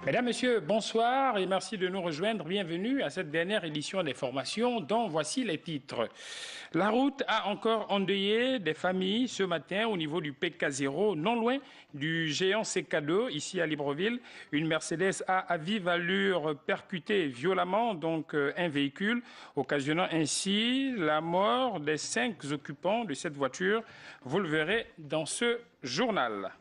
Mesdames, Messieurs, bonsoir et merci de nous rejoindre. Bienvenue à cette dernière édition des formations dont voici les titres. La route a encore endeuillé des familles ce matin au niveau du PK0, non loin du géant CK2, ici à Libreville. Une Mercedes A à vive allure percuté violemment un véhicule, occasionnant ainsi la mort des 5 occupants de cette voiture. Vous le verrez dans ce journal.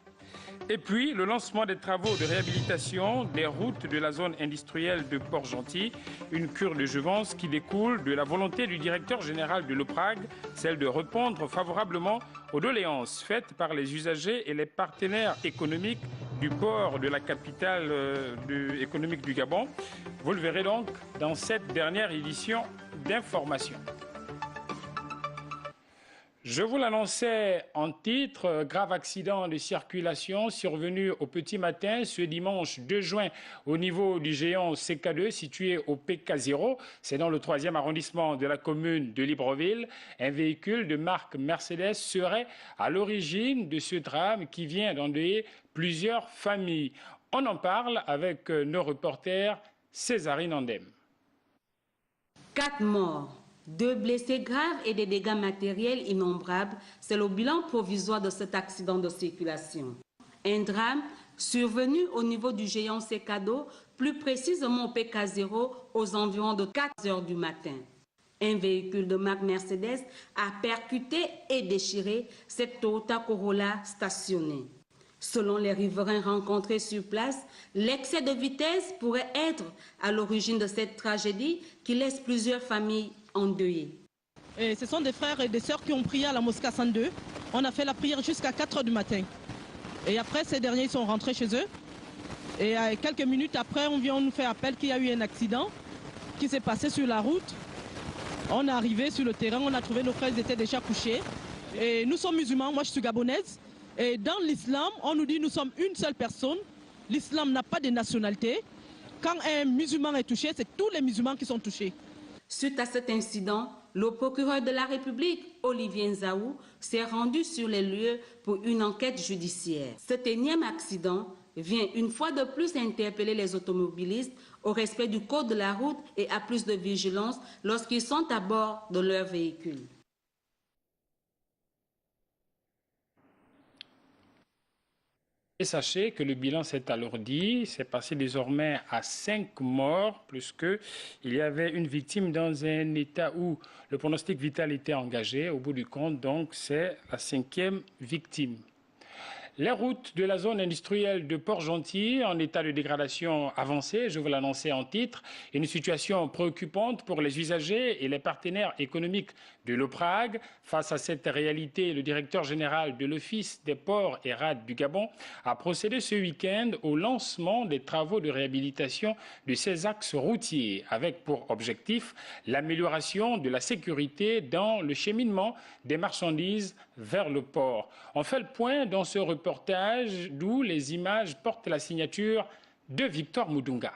Et puis, le lancement des travaux de réhabilitation des routes de la zone industrielle de Port-Gentil, une cure de jouvence qui découle de la volonté du directeur général de l'OPRAG, celle de répondre favorablement aux doléances faites par les usagers et les partenaires économiques du port de la capitale économique du Gabon. Vous le verrez donc dans cette dernière édition d'information. Je vous l'annonçais en titre, grave accident de circulation survenu au petit matin ce dimanche 2 juin au niveau du géant CK2 situé au PK0. C'est dans le 3e arrondissement de la commune de Libreville. Un véhicule de marque Mercedes serait à l'origine de ce drame qui vient d'endeuiller plusieurs familles. On en parle avec nos reporters Césarine Andem. 4 morts. 2 blessés graves et des dégâts matériels innombrables, c'est le bilan provisoire de cet accident de circulation. Un drame survenu au niveau du géant CK2, plus précisément au PK0, aux environs de 4 heures du matin. Un véhicule de marque Mercedes a percuté et déchiré cette Toyota Corolla stationnée. Selon les riverains rencontrés sur place, l'excès de vitesse pourrait être à l'origine de cette tragédie qui laisse plusieurs familles endeuillées. Et ce sont des frères et des sœurs qui ont prié à la mosquée 102. On a fait la prière jusqu'à 4 heures du matin. Et après, ces derniers sont rentrés chez eux. Et quelques minutes après, on nous fait appel qu'il y a eu un accident qui s'est passé sur la route. On est arrivé sur le terrain, on a trouvé nos frères, ils étaient déjà couchés. Et nous sommes musulmans, moi je suis gabonaise. Et dans l'islam, on nous dit nous sommes une seule personne. L'islam n'a pas de nationalité. Quand un musulman est touché, c'est tous les musulmans qui sont touchés. Suite à cet incident, le procureur de la République, Olivier Nzaou, s'est rendu sur les lieux pour une enquête judiciaire. Cet énième accident vient une fois de plus interpeller les automobilistes au respect du code de la route et à plus de vigilance lorsqu'ils sont à bord de leur véhicule. Et sachez que le bilan s'est alourdi, c'est passé désormais à 5 morts, plus qu'il y avait une victime dans un état où le pronostic vital était engagé. Au bout du compte, donc, c'est la 5e victime. Les routes de la zone industrielle de Port-Gentil en état de dégradation avancée, je vous l'annonçais en titre, une situation préoccupante pour les usagers et les partenaires économiques de l'OPRAG. Face à cette réalité, le directeur général de l'Office des ports et rades du Gabon a procédé ce week-end au lancement des travaux de réhabilitation de ces axes routiers, avec pour objectif l'amélioration de la sécurité dans le cheminement des marchandises vers le port. On fait le point dans ce reportage d'où les images portent la signature de Victor Moudunga.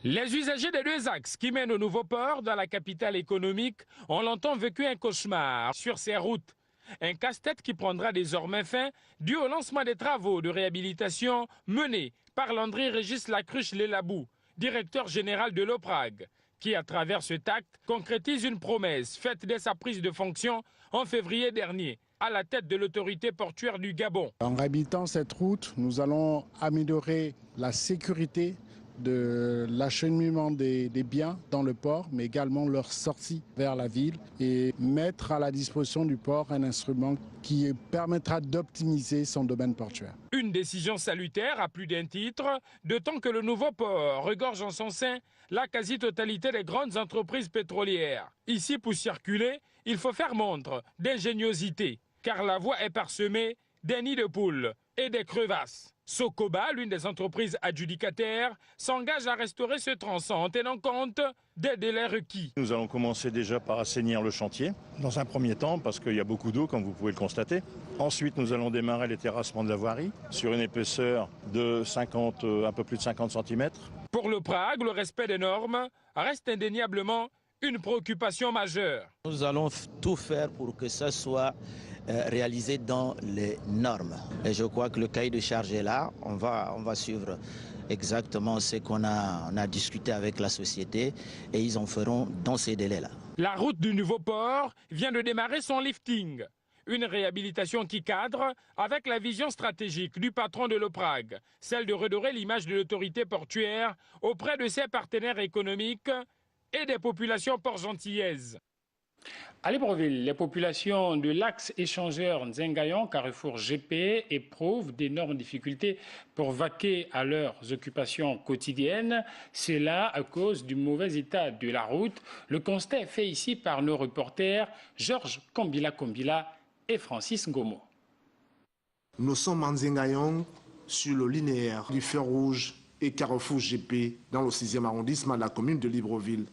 Les usagers des 2 axes qui mènent au nouveau port dans la capitale économique ont longtemps vécu un cauchemar sur ces routes. Un casse-tête qui prendra désormais fin dû au lancement des travaux de réhabilitation menés par Landry-Régis Lacruche-Lelabou, directeur général de l'OPRAG, qui, à travers cet acte, concrétise une promesse faite dès sa prise de fonction en février dernier, à la tête de l'autorité portuaire du Gabon. En réhabilitant cette route, nous allons améliorer la sécurité de l'acheminement des biens dans le port, mais également leur sortie vers la ville et mettre à la disposition du port un instrument qui permettra d'optimiser son domaine portuaire. Une décision salutaire à plus d'un titre, d'autant que le nouveau port regorge en son sein la quasi-totalité des grandes entreprises pétrolières. Ici, pour circuler, il faut faire montre d'ingéniosité, car la voie est parsemée des nids de poules et des crevasses. Sokoba, l'une des entreprises adjudicataires, s'engage à restaurer ce tronçon en tenant compte des délais requis. Nous allons commencer déjà par assainir le chantier, dans un premier temps, parce qu'il y a beaucoup d'eau, comme vous pouvez le constater. Ensuite, nous allons démarrer les terrassements de la voirie, sur une épaisseur de un peu plus de 50 cm. Pour le Prague, le respect des normes reste indéniablement une préoccupation majeure. Nous allons tout faire pour que ça soit réalisé dans les normes. Et je crois que le cahier de charge est là. On va suivre exactement ce qu'on a discuté avec la société et ils en feront dans ces délais-là. La route du nouveau port vient de démarrer son lifting. Une réhabilitation qui cadre avec la vision stratégique du patron de l'OPRAG, celle de redorer l'image de l'autorité portuaire auprès de ses partenaires économiques et des populations port-gentillaises. À Libreville, les populations de l'axe échangeur Nzengayon, Carrefour GP, éprouvent d'énormes difficultés pour vaquer à leurs occupations quotidiennes. C'est là à cause du mauvais état de la route. Le constat est fait ici par nos reporters Georges Kombila et Francis Ngomo. Nous sommes en Nzengayon, sur le linéaire du fer rouge et Carrefour GP, dans le 6e arrondissement de la commune de Libreville.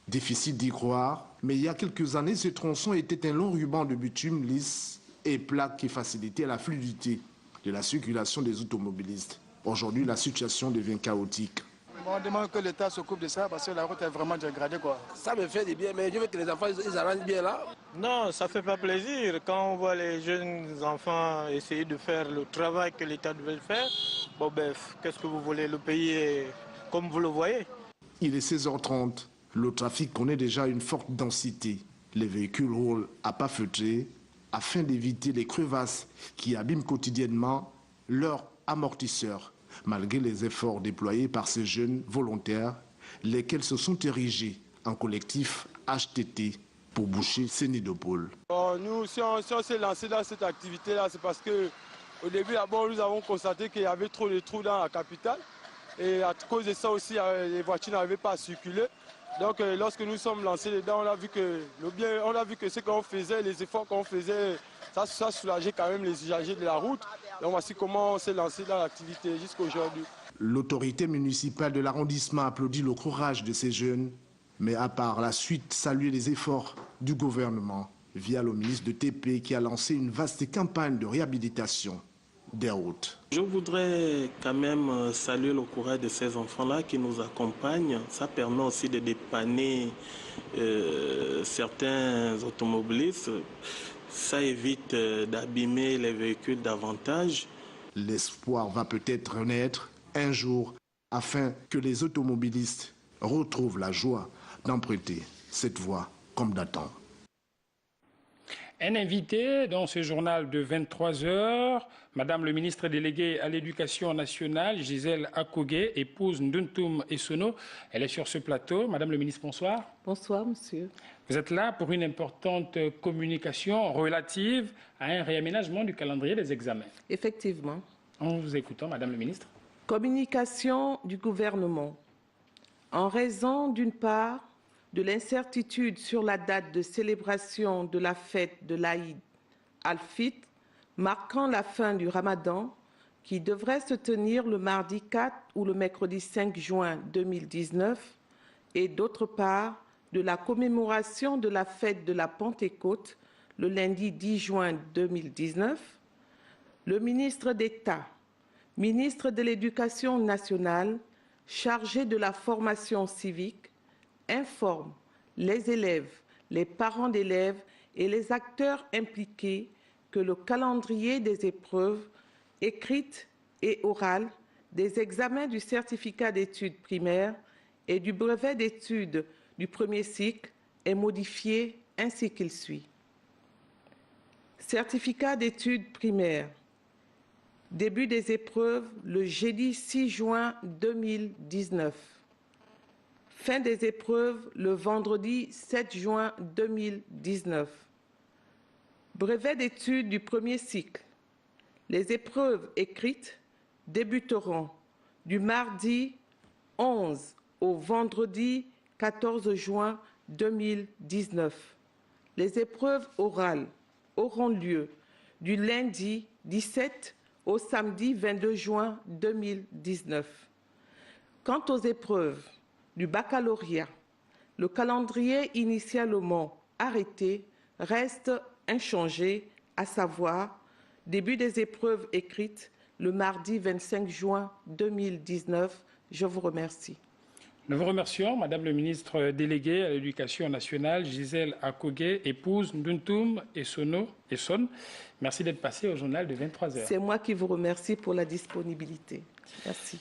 Difficile d'y croire, mais il y a quelques années, ce tronçon était un long ruban de bitume lisse et plat qui facilitait la fluidité de la circulation des automobilistes. Aujourd'hui, la situation devient chaotique. On demande que l'État s'occupe de ça parce que la route est vraiment dégradée, quoi. Ça me fait du bien, mais je veux que les enfants ils arrangent bien là. Non, ça ne fait pas plaisir. Quand on voit les jeunes enfants essayer de faire le travail que l'État devait faire, bon ben, qu'est-ce que vous voulez, le pays est comme vous le voyez. Il est 16h30. Le trafic connaît déjà une forte densité. Les véhicules roulent à pas feutrés afin d'éviter les crevasses qui abîment quotidiennement leurs amortisseurs, malgré les efforts déployés par ces jeunes volontaires, lesquels se sont érigés en collectif HTT pour boucher ces nids de poules. Nous, si on s'est lancé dans cette activité-là, c'est parce qu'au début, d'abord, nous avons constaté qu'il y avait trop de trous dans la capitale. Et à cause de ça aussi, les voitures n'arrivaient pas à circuler. Donc lorsque nous sommes lancés dedans, on a vu que ce qu'on faisait, les efforts qu'on faisait, ça soulageait quand même les usagers de la route. Donc voici comment on s'est lancé dans l'activité jusqu'à aujourd'hui. L'autorité municipale de l'arrondissement applaudit le courage de ces jeunes, mais a par la suite salué les efforts du gouvernement via le ministre de TP qui a lancé une vaste campagne de réhabilitation des routes. Je voudrais quand même saluer le courage de ces enfants-là qui nous accompagnent. Ça permet aussi de dépanner certains automobilistes. Ça évite d'abîmer les véhicules davantage. L'espoir va peut-être naître un jour afin que les automobilistes retrouvent la joie d'emprunter cette voie comme datant. Un invité dans ce journal de 23 h, Madame le ministre déléguée à l'Éducation nationale, Gisèle Akogé, épouse Nduntum Essono. Elle est sur ce plateau. Madame le ministre, bonsoir. Bonsoir, monsieur. Vous êtes là pour une importante communication relative à un réaménagement du calendrier des examens. Effectivement. En vous écoutant, Madame le ministre. Communication du gouvernement. En raison, d'une part, de l'incertitude sur la date de célébration de la fête de l'Aïd al-Fitr, marquant la fin du Ramadan, qui devrait se tenir le mardi 4 ou le mercredi 5 juin 2019, et d'autre part, de la commémoration de la fête de la Pentecôte, le lundi 10 juin 2019, le ministre d'État, ministre de l'Éducation nationale, chargé de la formation civique, informe les élèves, les parents d'élèves et les acteurs impliqués que le calendrier des épreuves écrites et orales, des examens du certificat d'études primaires et du brevet d'études du premier cycle est modifié ainsi qu'il suit. Certificat d'études primaires. Début des épreuves le jeudi 6 juin 2019. Fin des épreuves le vendredi 7 juin 2019. Brevet d'études du premier cycle. Les épreuves écrites débuteront du mardi 11 au vendredi 14 juin 2019. Les épreuves orales auront lieu du lundi 17 au samedi 22 juin 2019. Quant aux épreuves du baccalauréat, le calendrier initialement arrêté reste inchangé, à savoir début des épreuves écrites le mardi 25 juin 2019. Je vous remercie. Nous vous remercions, Madame le ministre déléguée à l'Éducation nationale, Gisèle Akogé, épouse Nduntum Essono. Merci d'être passée au journal de 23 h. C'est moi qui vous remercie pour la disponibilité. Merci.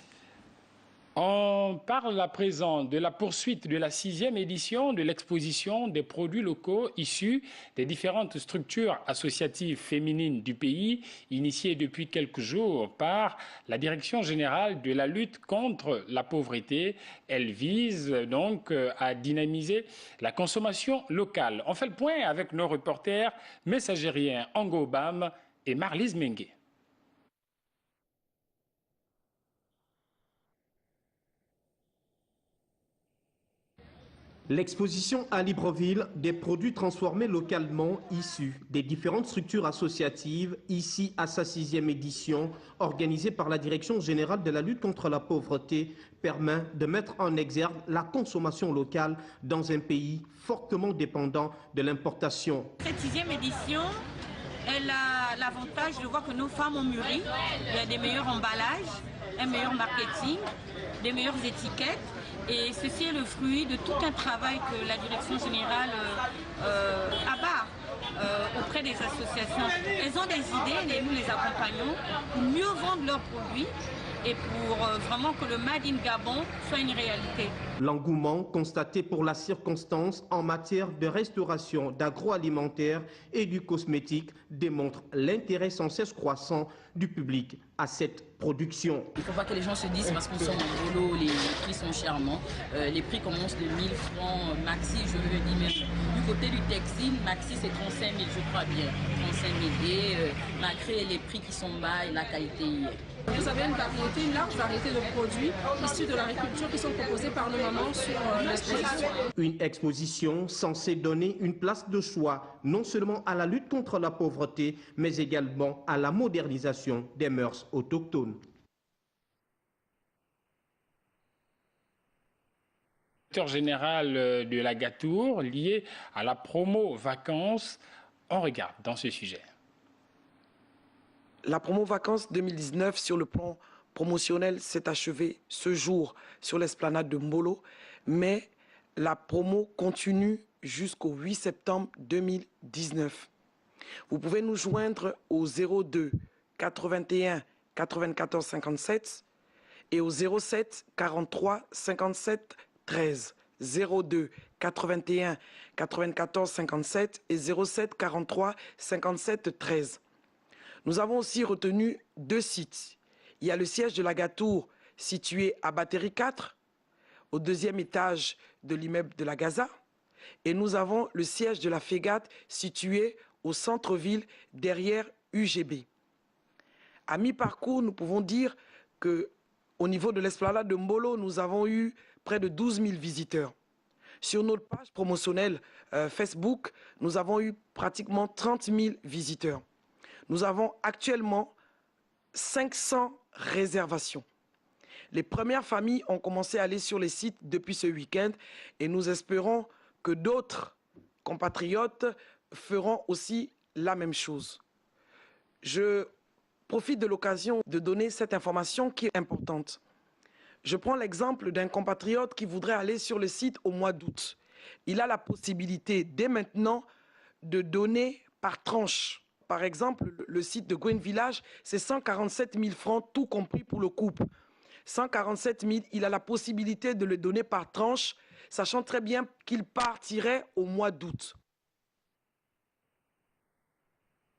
On parle à présent de la poursuite de la 6e édition de l'exposition des produits locaux issus des différentes structures associatives féminines du pays, initiée depuis quelques jours par la Direction générale de la lutte contre la pauvreté. Elle vise donc à dynamiser la consommation locale. On fait le point avec nos reporters messagériens Ango Bam et Marlise Mengue. L'exposition à Libreville des produits transformés localement issus des différentes structures associatives, ici à sa 6e édition, organisée par la Direction générale de la lutte contre la pauvreté, permet de mettre en exergue la consommation locale dans un pays fortement dépendant de l'importation. Cette 6e édition, elle a l'avantage de voir que nos femmes ont mûri. Il y a des meilleurs emballages, un meilleur marketing, des meilleures étiquettes. Et ceci est le fruit de tout un travail que la Direction générale abat auprès des associations. Elles ont des idées et nous les accompagnons pour mieux vendre leurs produits et pour vraiment que le Made in Gabon soit une réalité. L'engouement constaté pour la circonstance en matière de restauration, d'agroalimentaire et du cosmétique démontre l'intérêt sans cesse croissant du public à cette production. Il ne faut pas que les gens se disent parce qu'on sort en boulot, les prix sont charmants. Les prix commencent de 1000 francs maxi, je veux dire même. Du côté du textile, maxi c'est 35 000, je crois bien. 35 000 et malgré les prix qui sont bas et la qualité y est. Vous avez une large variété de produits issus de l'agriculture qui sont proposés par nos mamans sur l'exposition. Une exposition censée donner une place de choix non seulement à la lutte contre la pauvreté, mais également à la modernisation des mœurs autochtones. Le directeur général de la Gatour, lié à la promo vacances, on regarde dans ce sujet. La promo vacances 2019 sur le plan promotionnel s'est achevée ce jour sur l'esplanade de Mbolo, mais la promo continue jusqu'au 8 septembre 2019. Vous pouvez nous joindre au 02 81 94 57 et au 07 43 57 13. 02 81 94 57 et 07 43 57 13. Nous avons aussi retenu 2 sites. Il y a le siège de la Gatour situé à Batterie 4, au 2e étage de l'immeuble de la Gaza. Et nous avons le siège de la FEGAT situé au centre-ville derrière UGB. À mi-parcours, nous pouvons dire qu'au niveau de l'esplanade de Mbolo, nous avons eu près de 12 000 visiteurs. Sur notre page promotionnelle Facebook, nous avons eu pratiquement 30 000 visiteurs. Nous avons actuellement 500 réservations. Les premières familles ont commencé à aller sur les sites depuis ce week-end et nous espérons que d'autres compatriotes feront aussi la même chose. Je profite de l'occasion de donner cette information qui est importante. Je prends l'exemple d'un compatriote qui voudrait aller sur le site au mois d'août. Il a la possibilité dès maintenant de donner par tranche. Par exemple, le site de Green Village, c'est 147 000 francs, tout compris pour le couple. 147 000, il a la possibilité de le donner par tranche, sachant très bien qu'il partirait au mois d'août.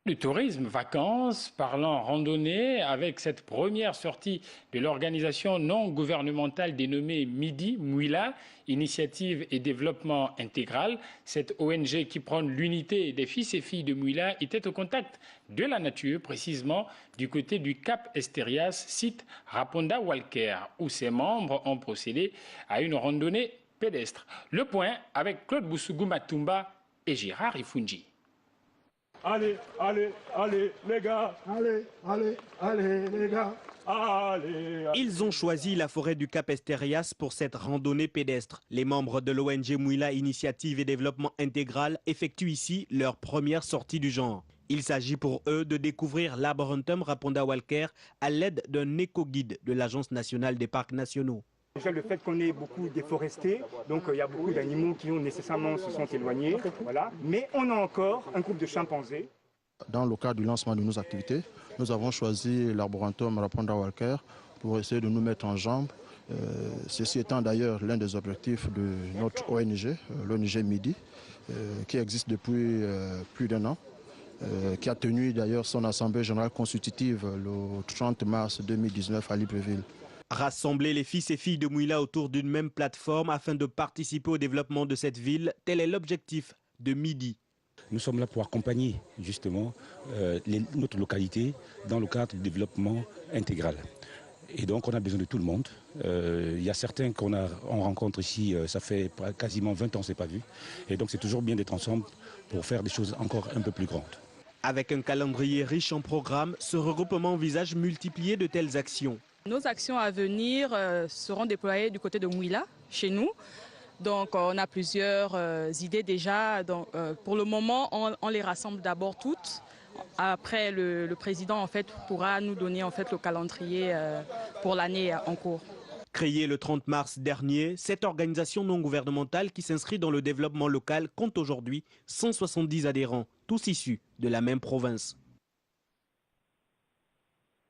Du tourisme, vacances, parlant randonnée, avec cette première sortie de l'organisation non gouvernementale dénommée Midi Mouila, Initiative et Développement Intégral. Cette ONG qui prône l'unité des fils et filles de Mouila était au contact de la nature, précisément du côté du Cap Esterias, site Raponda Walker, où ses membres ont procédé à une randonnée pédestre. Le point avec Claude Boussougou Matumba et Gérard Ifunji. Allez, allez, allez, les gars. Allez, allez, allez, les gars. Allez. Ils ont choisi la forêt du Cap Esterias pour cette randonnée pédestre. Les membres de l'ONG Mouila Initiative et Développement Intégral effectuent ici leur première sortie du genre. Il s'agit pour eux de découvrir l'Arboretum Raponda Walker à l'aide d'un éco-guide de l'Agence nationale des parcs nationaux. Déjà le fait qu'on ait beaucoup déforesté, donc il y a beaucoup d'animaux qui nécessairement se sont éloignés, voilà. Mais on a encore un groupe de chimpanzés. Dans le cadre du lancement de nos activités, nous avons choisi l'Arboretum Raponda Walker pour essayer de nous mettre en jambe Ceci étant d'ailleurs l'un des objectifs de notre ONG, l'ONG Midi, qui existe depuis plus d'1 an, qui a tenu d'ailleurs son assemblée générale constitutive le 30 mars 2019 à Libreville. Rassembler les fils et filles de Mouila autour d'une même plateforme afin de participer au développement de cette ville, tel est l'objectif de Midi. Nous sommes là pour accompagner justement notre localité dans le cadre du développement intégral. Et donc on a besoin de tout le monde. Il y a certains qu'on rencontre ici, ça fait quasiment 20 ans qu'on ne s'est pas vu. Et donc c'est toujours bien d'être ensemble pour faire des choses encore un peu plus grandes. Avec un calendrier riche en programmes, ce regroupement envisage multiplier de telles actions. Nos actions à venir seront déployées du côté de Mouila, chez nous. Donc on a plusieurs idées déjà. Donc, pour le moment, on les rassemble d'abord toutes. Après, le président en fait, pourra nous donner en fait, le calendrier pour l'année en cours. Créée le 30 mars dernier, cette organisation non gouvernementale qui s'inscrit dans le développement local compte aujourd'hui 170 adhérents, tous issus de la même province.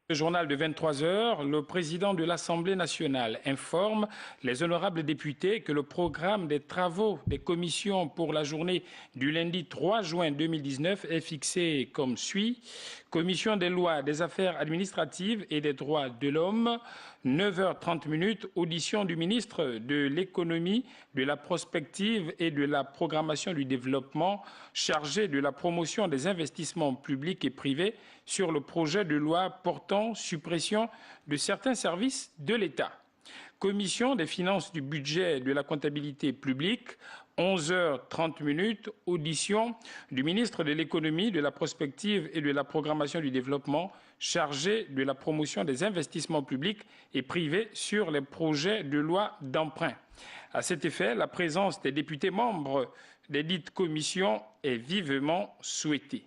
Le journal de 23 heures, le président de l'Assemblée nationale informe les honorables députés que le programme des travaux des commissions pour la journée du lundi 3 juin 2019 est fixé comme suit. Commission des lois, des affaires administratives et des droits de l'homme, 9h30, audition du ministre de l'économie, de la prospective et de la programmation du développement, chargé de la promotion des investissements publics et privés sur le projet de loi portant suppression de certains services de l'État. Commission des finances, du budget et de la comptabilité publique, 11h30, audition du ministre de l'économie, de la prospective et de la programmation du développement, chargé de la promotion des investissements publics et privés sur les projets de loi d'emprunt. À cet effet, la présence des députés membres des dites commissions est vivement souhaitée.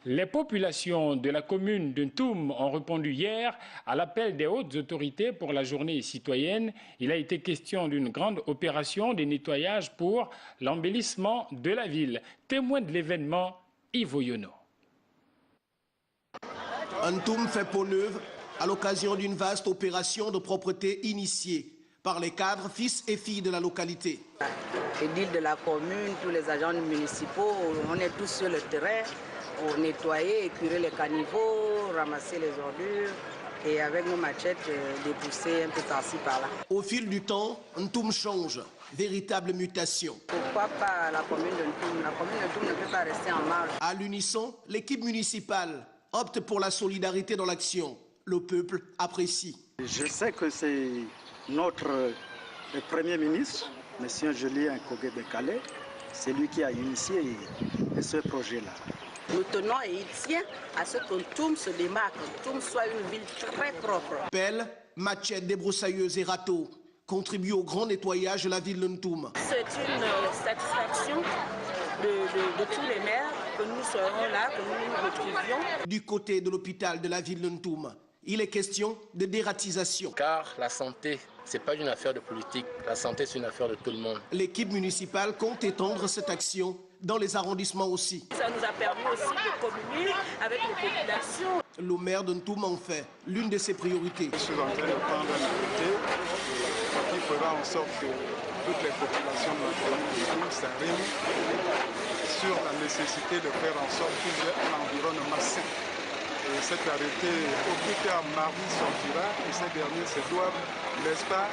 Les populations de la commune de Ntoum ont répondu hier à l'appel des hautes autorités pour la journée citoyenne. Il a été question d'une grande opération de nettoyage pour l'embellissement de la ville. Témoin de l'événement, Yves Oyono. Ntoum fait peau neuve à l'occasion d'une vaste opération de propreté initiée par les cadres, fils et filles de la localité. Édile de la commune, tous les agents municipaux, on est tous sur le terrain pour nettoyer, écurer les caniveaux, ramasser les ordures et avec nos machettes dépousser un peu par-ci par-là. Au fil du temps, Ntoum change, véritable mutation. Pourquoi pas la commune de Ntoum? La commune de Ntoum ne peut pas rester en marge. À l'unisson, l'équipe municipale opte pour la solidarité dans l'action. Le peuple apprécie. Je sais que c'est notre Premier ministre, M. Julien Kogué-Bekale, c'est lui qui a initié ce projet-là. Nous tenons et il tient à ce que Ntoum se démarque, que Ntoum soit une ville très propre. Pelle, machette, débroussailleuse et râteaux contribuent au grand nettoyage de la ville de Ntoum. C'est une satisfaction de tous les maires que nous soyons là, que nous nous retrouvions. Du côté de l'hôpital de la ville de Ntoum, il est question de dératisation. Car la santé, ce n'est pas une affaire de politique. La santé, c'est une affaire de tout le monde. L'équipe municipale compte étendre cette action dans les arrondissements aussi. Ça nous a permis aussi de communier avec les populations. Le maire de Ntoum en fait l'une de ses priorités. Je suis en train de prendre un arrêté qui fera en sorte que toutes les populations de la commune de Ntoum s'arriment sur la nécessité de faire en sorte qu'il y ait un environnement sain. Et cet arrêté, au plus tard, mardi sortira et ces derniers se doivent, n'est-ce pas,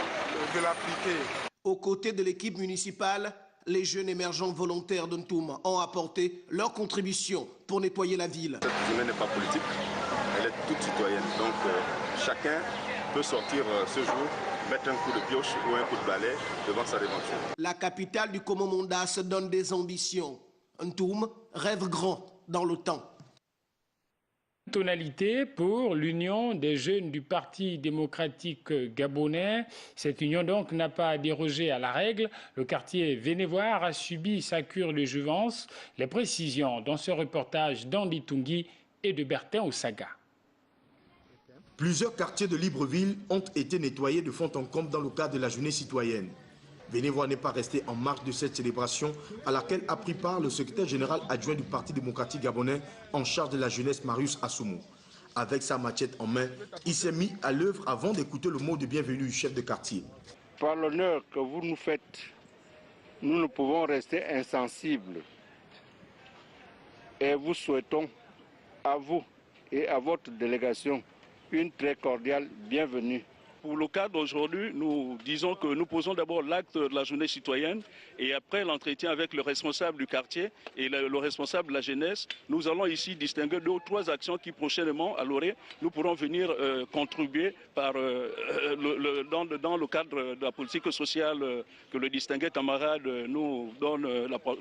de l'appliquer. Aux côtés de l'équipe municipale, les jeunes émergents volontaires de Ntoum ont apporté leur contribution pour nettoyer la ville. Cette journée n'est pas politique, elle est toute citoyenne. Donc chacun peut sortir ce jour, mettre un coup de pioche ou un coup de balai devant sa devanture. La capitale du Komo-Monda se donne des ambitions. Ntoum rêve grand dans le temps. Tonalité pour l'Union des jeunes du Parti démocratique gabonais. Cette union donc n'a pas dérogé à la règle. Le quartier Vénévoire a subi sa cure de jouvence. Les précisions dans ce reportage d'Andy Tungi et de Bertin Osaga. Plusieurs quartiers de Libreville ont été nettoyés de fond en comble dans le cadre de la journée citoyenne. Vénévoire n'est pas resté en marge de cette célébration à laquelle a pris part le secrétaire général adjoint du Parti démocratique gabonais en charge de la jeunesse Marius Assoumou. avec sa machette en main, il s'est mis à l'œuvre avant d'écouter le mot de bienvenue du chef de quartier. Par l'honneur que vous nous faites, nous ne pouvons rester insensibles. Et vous souhaitons à vous et à votre délégation une très cordiale bienvenue. Pour le cadre d'aujourd'hui, nous disons que nous posons d'abord l'acte de la journée citoyenne et après l'entretien avec le responsable du quartier et le responsable de la jeunesse, nous allons ici distinguer 2 ou 3 actions qui prochainement, à l'orée, nous pourrons venir contribuer dans le cadre de la politique sociale que le distingué camarade nous donne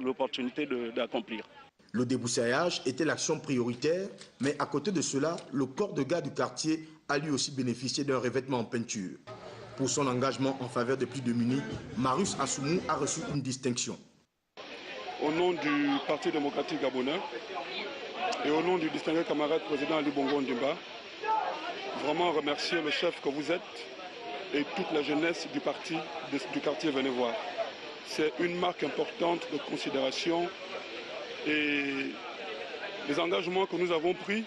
l'opportunité d'accomplir. Le débroussaillage était l'action prioritaire, mais à côté de cela, le corps de garde du quartier a lui aussi bénéficié d'un revêtement en peinture. Pour son engagement en faveur des plus démunis, Marius Assoumou a reçu une distinction. Au nom du Parti démocratique gabonais et au nom du distingué camarade président Ali Bongo Ondimba, vraiment remercier le chef que vous êtes et toute la jeunesse du quartier Venez voir. C'est une marque importante de considération et les engagements que nous avons pris,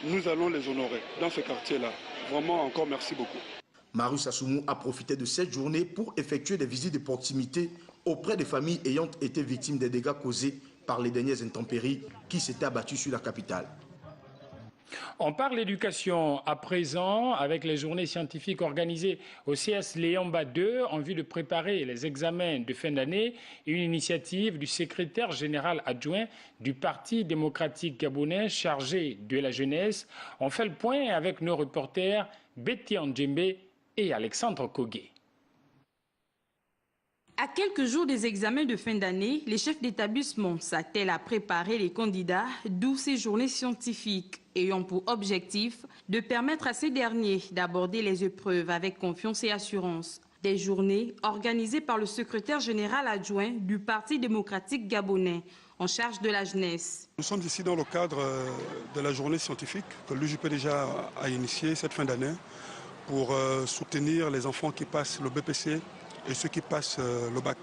nous allons les honorer dans ce quartier-là. Vraiment, encore merci beaucoup. Marius Assoumou a profité de cette journée pour effectuer des visites de proximité auprès des familles ayant été victimes des dégâts causés par les dernières intempéries qui s'étaient abattues sur la capitale. On parle éducation à présent avec les journées scientifiques organisées au CS Léomba 2 en vue de préparer les examens de fin d'année et une initiative du secrétaire général adjoint du Parti démocratique gabonais chargé de la jeunesse. On fait le point avec nos reporters Betty Andjembe et Alexandre Kogué. À quelques jours des examens de fin d'année, les chefs d'établissement s'attellent à préparer les candidats, d'où ces journées scientifiques ayant pour objectif de permettre à ces derniers d'aborder les épreuves avec confiance et assurance. Des journées organisées par le secrétaire général adjoint du Parti démocratique gabonais en charge de la jeunesse. Nous sommes ici dans le cadre de la journée scientifique que l'UJPDG a initiée cette fin d'année pour soutenir les enfants qui passent le BPC et ceux qui passent le bac.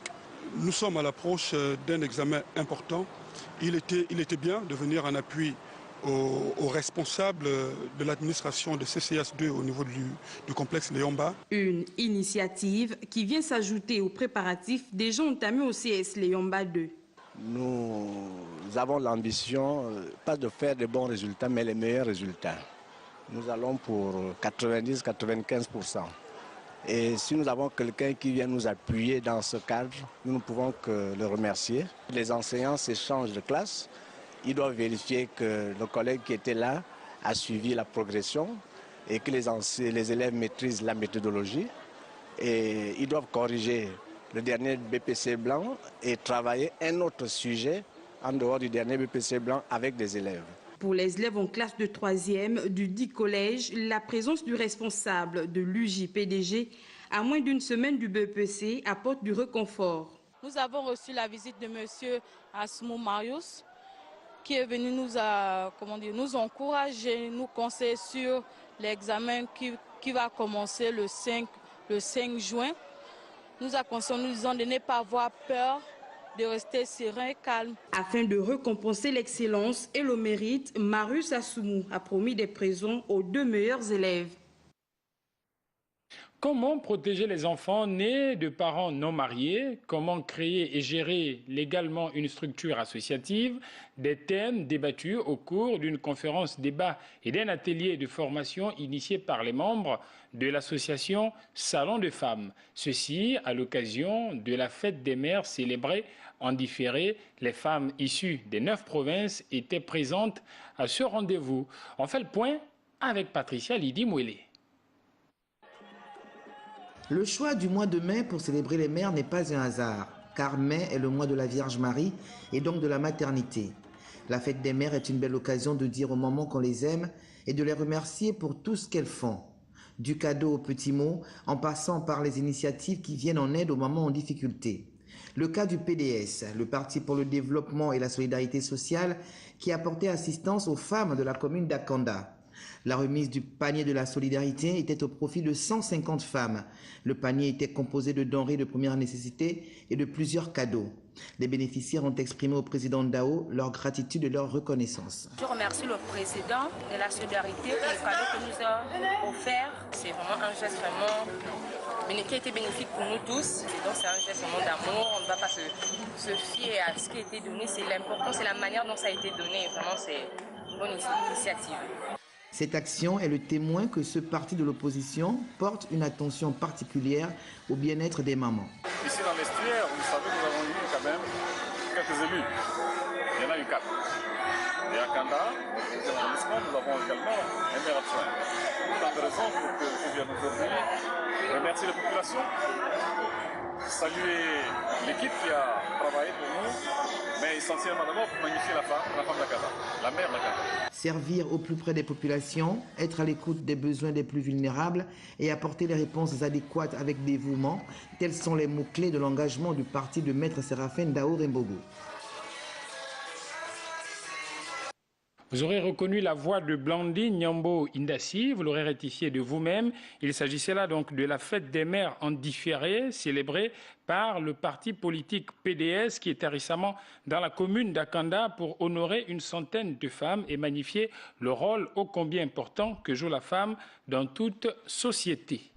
Nous sommes à l'approche d'un examen important. Il était bien de venir en appui aux responsables de l'administration de CCS2 au niveau du complexe Léomba. Une initiative qui vient s'ajouter aux préparatifs déjà entamés au CS Léomba 2. Nous avons l'ambition, pas de faire de bons résultats, mais les meilleurs résultats. Nous allons pour 90-95%. Et si nous avons quelqu'un qui vient nous appuyer dans ce cadre, nous ne pouvons que le remercier. Les enseignants s'échangent de classe. Ils doivent vérifier que le collègue qui était là a suivi la progression et que les élèves maîtrisent la méthodologie. Et ils doivent corriger le dernier BPC blanc et travailler un autre sujet en dehors du dernier BPC blanc avec des élèves. Pour les élèves en classe de 3e du dit collège, la présence du responsable de l'UJPDG à moins d'une semaine du BPC apporte du réconfort. Nous avons reçu la visite de M. Assoumou Marius, qui est venu nous encourager, nous conseiller sur l'examen qui va commencer le 5 juin. Nous aconseignons, nous disons de ne pas avoir peur, de rester serein et calme. Afin de récompenser l'excellence et le mérite, Marius Assoumou a promis des prisons aux 2 meilleurs élèves. Comment protéger les enfants nés de parents non mariés? Comment créer et gérer légalement une structure associative? Des thèmes débattus au cours d'une conférence débat et d'un atelier de formation initié par les membres de l'association Salon de Femmes. Ceci à l'occasion de la fête des mères célébrée en différé. Les femmes issues des 9 provinces étaient présentes à ce rendez-vous. On fait le point avec Patricia Lydie Mouélé. Le choix du mois de mai pour célébrer les mères n'est pas un hasard, car mai est le mois de la Vierge Marie et donc de la maternité. La fête des mères est une belle occasion de dire aux mamans qu'on les aime et de les remercier pour tout ce qu'elles font. Du cadeau aux petits mots, en passant par les initiatives qui viennent en aide aux mamans en difficulté. Le cas du PDS, le Parti pour le développement et la solidarité sociale, qui a apporté assistance aux femmes de la commune d'Akanda. La remise du panier de la solidarité était au profit de 150 femmes. Le panier était composé de denrées de première nécessité et de plusieurs cadeaux. Les bénéficiaires ont exprimé au président Dao leur gratitude et leur reconnaissance. Je remercie le président de la solidarité pour le cadeau que nous a offert. C'est vraiment un geste qui a été bénéfique pour nous tous. Et donc c'est un geste vraiment d'amour. On ne va pas se fier à ce qui a été donné. C'est l'important, c'est la manière dont ça a été donné. Vraiment, c'est une bonne initiative. Cette action est le témoin que ce parti de l'opposition porte une attention particulière au bien-être des mamans. Ici dans l'estuaire, vous savez, nous avons eu quand même quelques élus. Il y en a eu 4. Et à Kanda, au 10e arrondissement, nous avons également un maire adjoint. Autant de raisons pour que je vienne aujourd'hui remercier les populations, saluer l'équipe qui a travaillé pour nous, mais essentiellement d'abord pour magnifier la femme d'Akanda, la mère d'Akanda. Servir au plus près des populations, être à l'écoute des besoins des plus vulnérables et apporter les réponses adéquates avec dévouement, tels sont les mots-clés de l'engagement du parti de Maître Séraphin Dao Rembogo. Vous aurez reconnu la voix de Blandine Nyambo Indassi, vous l'aurez rectifié de vous-même. Il s'agissait là donc de la fête des mères en différé, célébrée par le parti politique PDS qui était récemment dans la commune d'Akanda pour honorer une centaine de femmes et magnifier le rôle ô combien important que joue la femme dans toute société.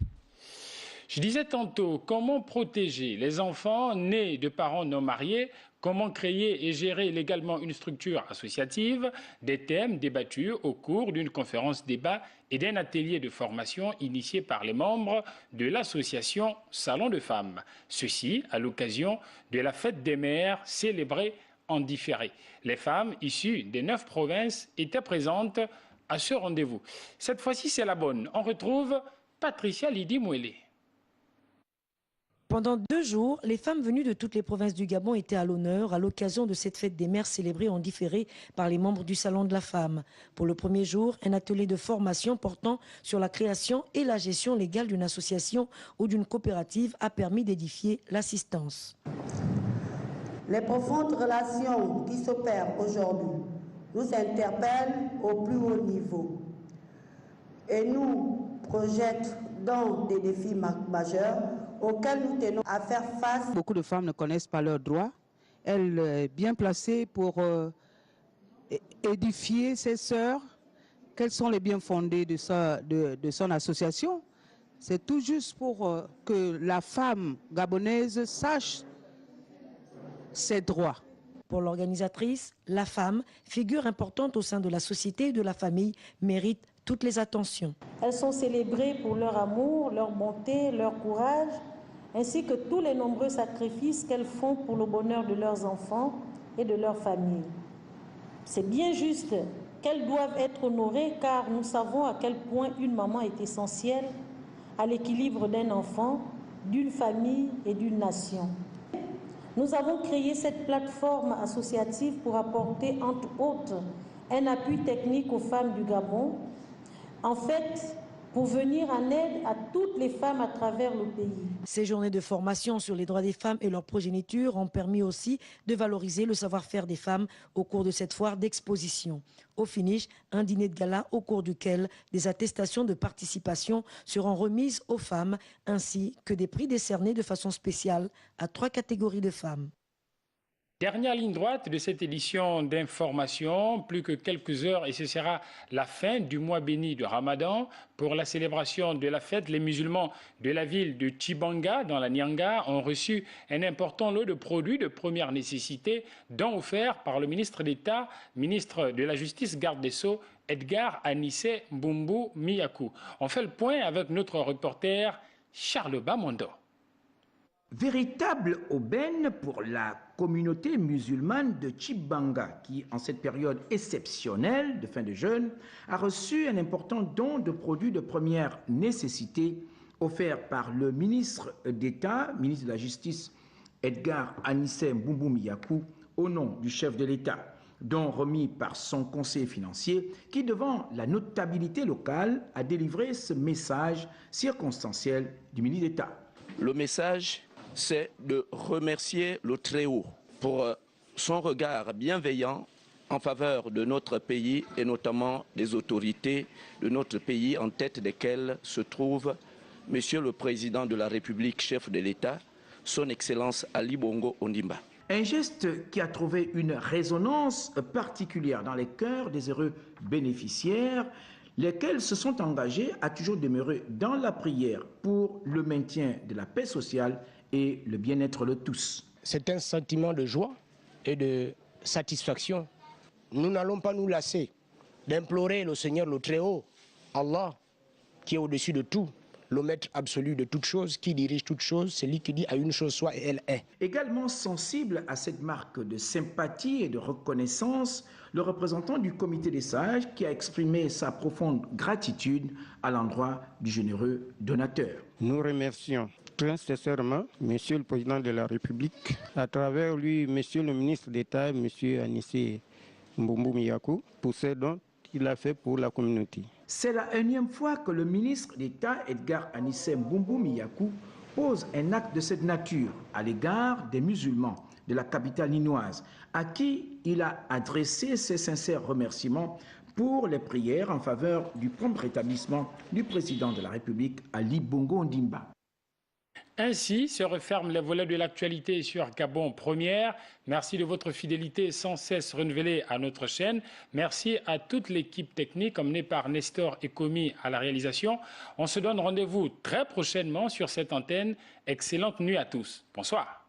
Je disais tantôt, comment protéger les enfants nés de parents non mariés? Comment créer et gérer légalement une structure associative? Des thèmes débattus au cours d'une conférence débat et d'un atelier de formation initié par les membres de l'association Salon de Femmes. Ceci à l'occasion de la fête des mères célébrée en différé. Les femmes issues des 9 provinces étaient présentes à ce rendez-vous. Cette fois-ci, c'est la bonne. On retrouve Patricia Lydie Mouélé. Pendant 2 jours, les femmes venues de toutes les provinces du Gabon étaient à l'honneur à l'occasion de cette fête des mères célébrée en différé par les membres du Salon de la Femme. Pour le premier jour, un atelier de formation portant sur la création et la gestion légale d'une association ou d'une coopérative a permis d'édifier l'assistance. Les profondes relations qui s'opèrent aujourd'hui nous interpellent au plus haut niveau et nous projettent dans des défis majeurs auxquels nous tenons à faire face. Beaucoup de femmes ne connaissent pas leurs droits. Elle est bien placée pour édifier ses sœurs. Quels sont les biens fondés de son association? C'est tout juste pour que la femme gabonaise sache ses droits. Pour l'organisatrice, la femme, figure importante au sein de la société et de la famille, mérite toutes les attentions. Elles sont célébrées pour leur amour, leur bonté, leur courage, ainsi que tous les nombreux sacrifices qu'elles font pour le bonheur de leurs enfants et de leur famille. C'est bien juste qu'elles doivent être honorées car nous savons à quel point une maman est essentielle à l'équilibre d'un enfant, d'une famille et d'une nation. Nous avons créé cette plateforme associative pour apporter, entre autres, un appui technique aux femmes du Gabon. En fait, pour venir en aide à toutes les femmes à travers le pays. Ces journées de formation sur les droits des femmes et leur progéniture ont permis aussi de valoriser le savoir-faire des femmes au cours de cette foire d'exposition. Au finish, un dîner de gala au cours duquel des attestations de participation seront remises aux femmes ainsi que des prix décernés de façon spéciale à 3 catégories de femmes. Dernière ligne droite de cette édition d'information, plus que quelques heures et ce sera la fin du mois béni de Ramadan. Pour la célébration de la fête, les musulmans de la ville de Tchibanga, dans la Nyanga, ont reçu un important lot de produits de première nécessité, dont offert par le ministre d'État, ministre de la Justice, garde des Sceaux, Edgar Anissé Mbumbu Miyakou. On fait le point avec notre reporter Charles Bamondo. Véritable aubaine pour la communauté musulmane de Tchibanga qui, en cette période exceptionnelle de fin de jeûne, a reçu un important don de produits de première nécessité offert par le ministre d'État, ministre de la Justice, Edgar Anissé Mbumbu Miyakou, au nom du chef de l'État, don remis par son conseiller financier qui, devant la notabilité locale, a délivré ce message circonstanciel du ministre d'État. Le message, c'est de remercier le Très-Haut pour son regard bienveillant en faveur de notre pays et notamment des autorités de notre pays, en tête desquelles se trouve Monsieur le Président de la République, chef de l'État, son Excellence Ali Bongo Ondimba. Un geste qui a trouvé une résonance particulière dans les cœurs des heureux bénéficiaires, lesquels se sont engagés à toujours demeurer dans la prière pour le maintien de la paix sociale et le bien-être de tous. C'est un sentiment de joie et de satisfaction. Nous n'allons pas nous lasser d'implorer le Seigneur le Très-Haut, Allah, qui est au-dessus de tout, le maître absolu de toutes choses, qui dirige toutes choses, c'est lui qui dit à une chose soit et elle est. Également sensible à cette marque de sympathie et de reconnaissance, le représentant du comité des sages qui a exprimé sa profonde gratitude à l'endroit du généreux donateur. Nous remercions très sincèrement Monsieur le Président de la République, à travers lui Monsieur le ministre d'État, Monsieur Anissé Mboumboum Yakou, pour ce dont il a fait pour la communauté. C'est la énième fois que le ministre d'État Edgar Anissé Mboumboum Yakou pose un acte de cette nature à l'égard des musulmans de la capitale ninoise, à qui il a adressé ses sincères remerciements pour les prières en faveur du prompt rétablissement du président de la République, Ali Bongo Ondimba. Ainsi se referment les volets de l'actualité sur Gabon Première. Merci de votre fidélité sans cesse renouvelée à notre chaîne. Merci à toute l'équipe technique emmenée par Nestor et Komi à la réalisation. On se donne rendez-vous très prochainement sur cette antenne. Excellente nuit à tous. Bonsoir.